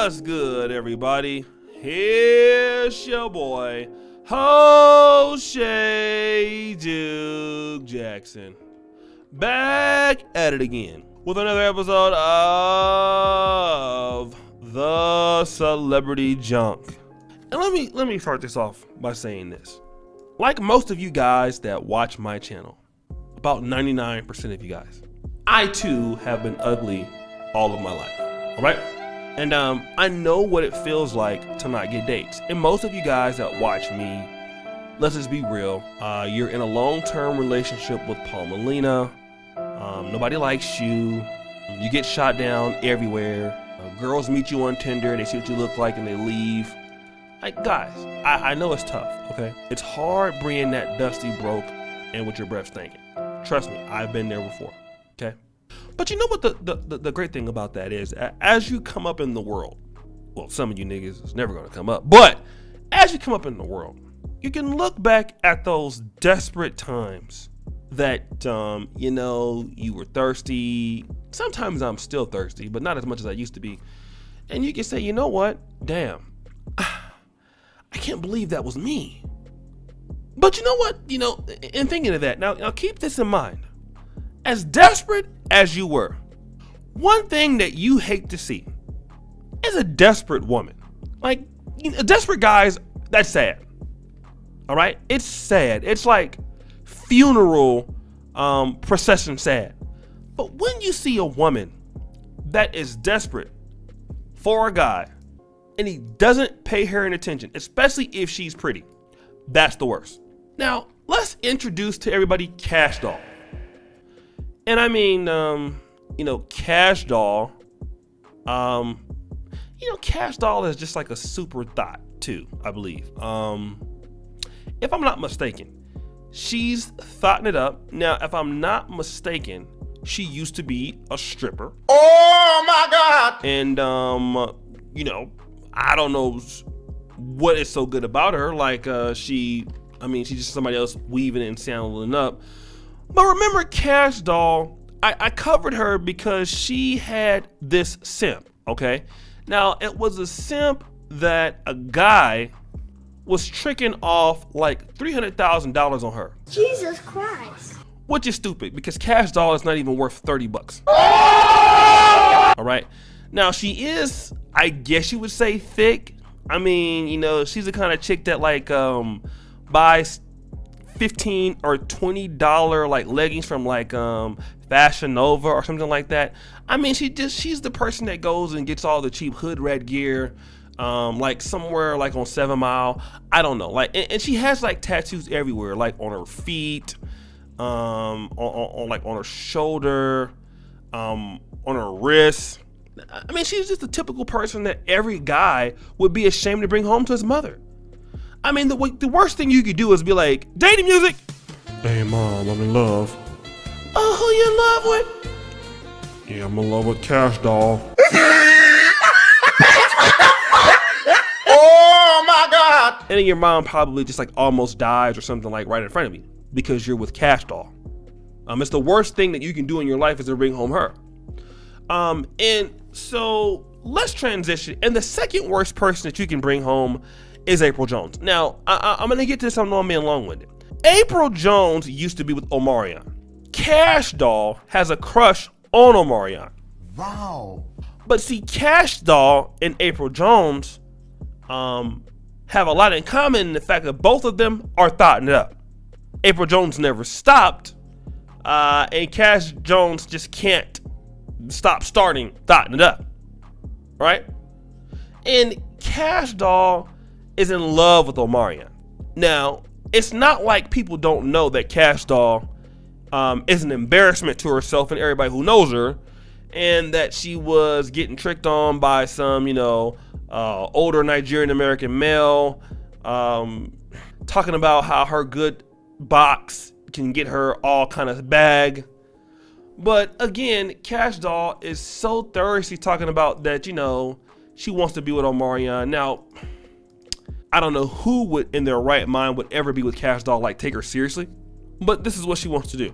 What's good, everybody? Here's your boy, O'Shea Duke Jackson, back at it again with another episode of The Celebrity Junk. And let me start this off by saying this. Like most of you guys that watch my channel, about 99% of you guys, I too have been ugly all of my life, all right? And I know what it feels like to not get dates. And most of you guys that watch me, let's just be real, you're in a long-term relationship with Palmelina. Nobody likes you. You get shot down everywhere. Girls meet you on Tinder, they see what you look like and they leave. Like, guys, I know it's tough, okay? It's hard being that dusty, broke, and with your breath stinking. Trust me, I've been there before, okay? But you know what the great thing about that is? As you come up in the world, well, some of you niggas is never gonna come up, but as you come up in the world, you can look back at those desperate times that, you know, you were thirsty. Sometimes I'm still thirsty, but not as much as I used to be. And you can say, you know what? Damn, I can't believe that was me. But you know what? You know, in thinking of that, now keep this in mind. As desperate as you were, one thing that you hate to see is a desperate woman. Like, you know, desperate guys, that's sad. All right? It's sad. It's like funeral procession sad. But when you see a woman that is desperate for a guy and he doesn't pay her any attention, especially if she's pretty, that's the worst. Now, let's introduce to everybody Kash Doll. And I mean, you know, Kash Doll, Kash Doll is just like a super thought too, I believe. If I'm not mistaken, she's thotting it up. Now, if I'm not mistaken, she used to be a stripper. Oh my God! And, you know, I don't know what is so good about her. Like, she's just somebody else weaving and sandling up. But remember Kash Doll, I covered her because she had this simp, okay? Now, it was a simp that a guy was tricking off like $300,000 on her. Jesus Christ. Which is stupid because Kash Doll is not even worth 30 bucks. All right? Now, she is, I guess you would say, thick. I mean, you know, she's the kind of chick that like buys $15 or $20 like leggings from like Fashion Nova or something like that. I mean, she's the person that goes and gets all the cheap hood rat gear, like somewhere like on 7 Mile. I don't know. Like, and she has like tattoos everywhere, like on her feet, on like on her shoulder, on her wrist. I mean, she's just a typical person that every guy would be ashamed to bring home to his mother. I mean, the worst thing you could do is be like, dating music. Hey, Mom, I'm in love. Oh, who you in love with? Yeah, I'm in love with Kash Doll. Oh my God! And then your mom probably just like almost dies or something like right in front of you because you're with Kash Doll. It's the worst thing that you can do in your life is to bring home her. And so let's transition. And the second worst person that you can bring home is April Jones. Now, I'm going to get to this. I know I'm being long-winded. April Jones used to be with Omarion. Kash Doll has a crush on Omarion. Wow. But see, Kash Doll and April Jones have a lot in common in the fact that both of them are thotting it up. April Jones never stopped, and Kash Jones just can't stop starting thotting it up, right? And Kash Doll is in love with Omarion. Now, it's not like people don't know that Kash Doll is an embarrassment to herself and everybody who knows her, and that she was getting tricked on by some, you know, older Nigerian American male, talking about how her good box can get her all kind of bag. But again, Kash Doll is so thirsty talking about that, you know, she wants to be with Omarion. Now, I don't know who would in their right mind would ever be with Kash Doll, like take her seriously, but this is what she wants to do,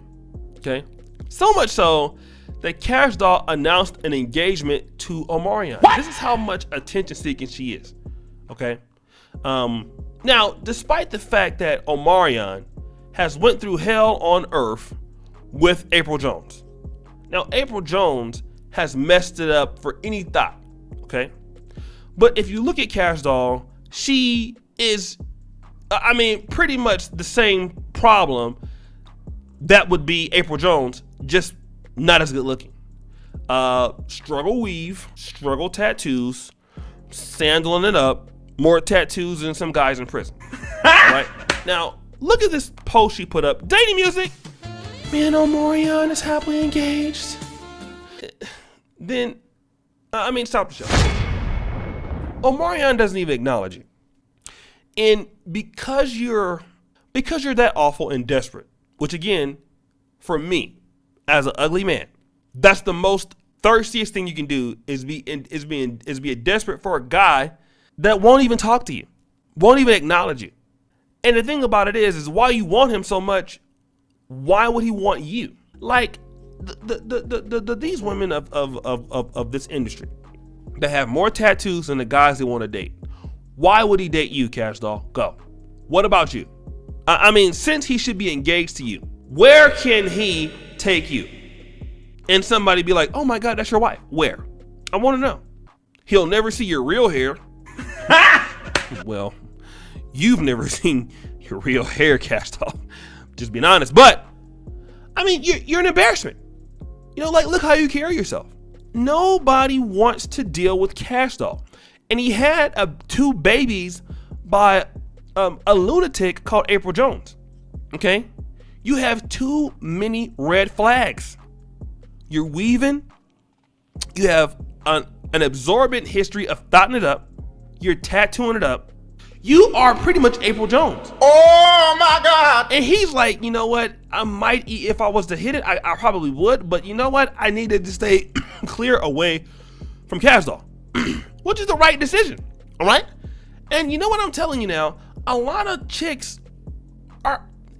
okay? So much so that Kash Doll announced an engagement to Omarion. This is how much attention seeking she is. Okay. Now, despite the fact that Omarion has went through hell on earth with April Jones. Now, April Jones has messed it up for any thought. Okay. But if you look at Kash Doll, she is, pretty much the same problem that would be April Jones, just not as good looking. Struggle weave, struggle tattoos, sandaling it up, more tattoos than some guys in prison. All right. Now, look at this post she put up. Dating music. Me and Omarion is happily engaged. Then, stop the show. Omarion doesn't even acknowledge you. And because you're that awful and desperate, which again, for me, as an ugly man, that's the most thirstiest thing you can do is be desperate for a guy that won't even talk to you, won't even acknowledge you. And the thing about it is why you want him so much, why would he want you? Like these women of this industry that have more tattoos than the guys they want to date. Why would he date you, Kash Doll? Go. What about you? Since he should be engaged to you, where can he take you? And somebody be like, oh my God, that's your wife. Where? I want to know. He'll never see your real hair. Well, you've never seen your real hair, Kash Doll. Just being honest. But, you're an embarrassment. Look how you carry yourself. Nobody wants to deal with Kash Doll. And he had 2 babies by a lunatic called April Jones. Okay? You have too many red flags. You're weaving. You have an absorbent history of thotting it up. You're tattooing it up. You are pretty much April Jones. Oh my God. And he's like, you know what? I might, if I was to hit it, I probably would. But you know what? I needed to stay clear away from Kash Doll, which is the right decision. All right. And you know what I'm telling you now? A lot of chicks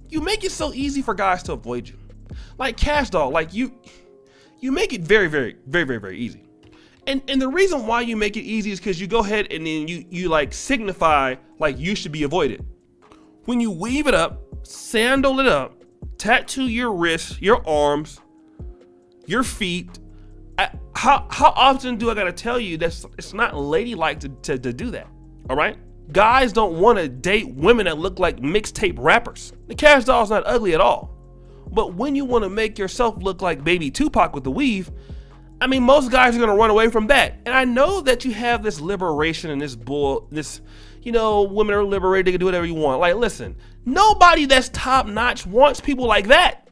you make it so easy for guys to avoid you. Like Kash Doll, like you make it very, very, very, very, very easy. And the reason why you make it easy is because you go ahead and then you like signify like you should be avoided. When you weave it up, sandal it up, tattoo your wrists, your arms, your feet. How often do I gotta tell you that it's not ladylike to do that? All right. Guys don't want to date women that look like mixtape rappers. The Kash Doll's not ugly at all. But when you want to make yourself look like baby Tupac with the weave, most guys are going to run away from that. And I know that you have this liberation and this women are liberated, they can do whatever you want. Like, listen, nobody that's top notch wants people like that.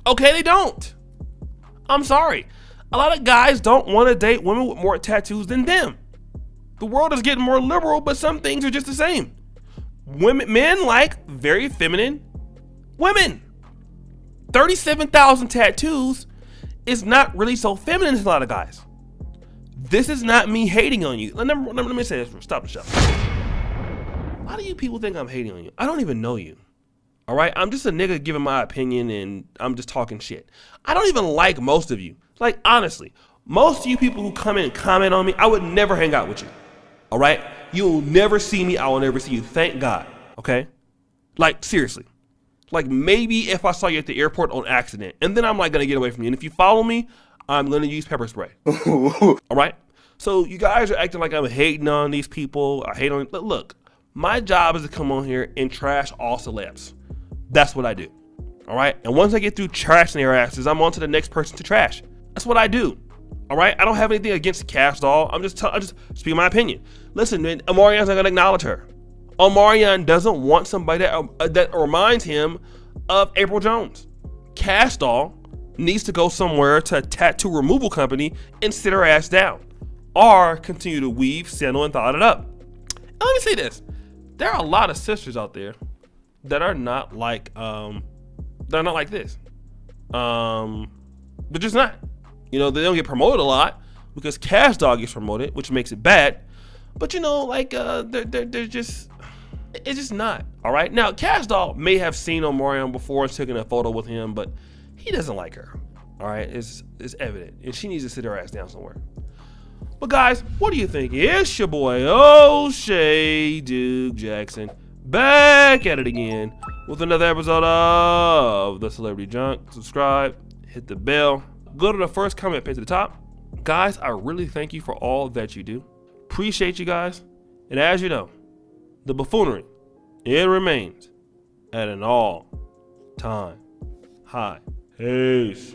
Okay, they don't. I'm sorry. A lot of guys don't want to date women with more tattoos than them. The world is getting more liberal, but some things are just the same. Men like very feminine women. 37,000 tattoos is not really so feminine to a lot of guys. This is not me hating on you. Let me say this. Stop the show. A lot of you people think I'm hating on you. I don't even know you. All right? I'm just a nigga giving my opinion and I'm just talking shit. I don't even like most of you. Like, honestly, most of you people who come in and comment on me, I would never hang out with you. All right? You'll never see me. I will never see you. Thank God. Okay? Like, seriously. Like, maybe if I saw you at the airport on accident, and then I'm like gonna get away from you. And if you follow me, I'm gonna use pepper spray. All right? So you guys are acting like I'm hating on these people. I hate on. But look, my job is to come on here and trash all celebs. That's what I do. All right? And once I get through trashing their asses, I'm on to the next person to trash. That's what I do. All right? I don't have anything against Kash Doll. I'm just speaking my opinion. Listen, man, Omarion's not gonna acknowledge her. Omarion doesn't want somebody that reminds him of April Jones. Kash Doll needs to go somewhere to a tattoo removal company and sit her ass down, or continue to weave, sandal, and thought it up. And let me say this: there are a lot of sisters out there that are not like this. They're just not. They don't get promoted a lot because Kash Doll gets promoted, which makes it bad. But they're just. It's just not. All right. Now, Kash Doll may have seen Omarion before and taken a photo with him, but he doesn't like her. All right, it's evident, and she needs to sit her ass down somewhere. But guys, what do you think? It's your boy O'Shea Duke Jackson back at it again with another episode of the Celebrity Junk. Subscribe, hit the bell, go to the first comment pinned to the top. Guys, I really thank you for all that you do. Appreciate you guys. And as you know, the buffoonery, it remains at an all-time high. Peace.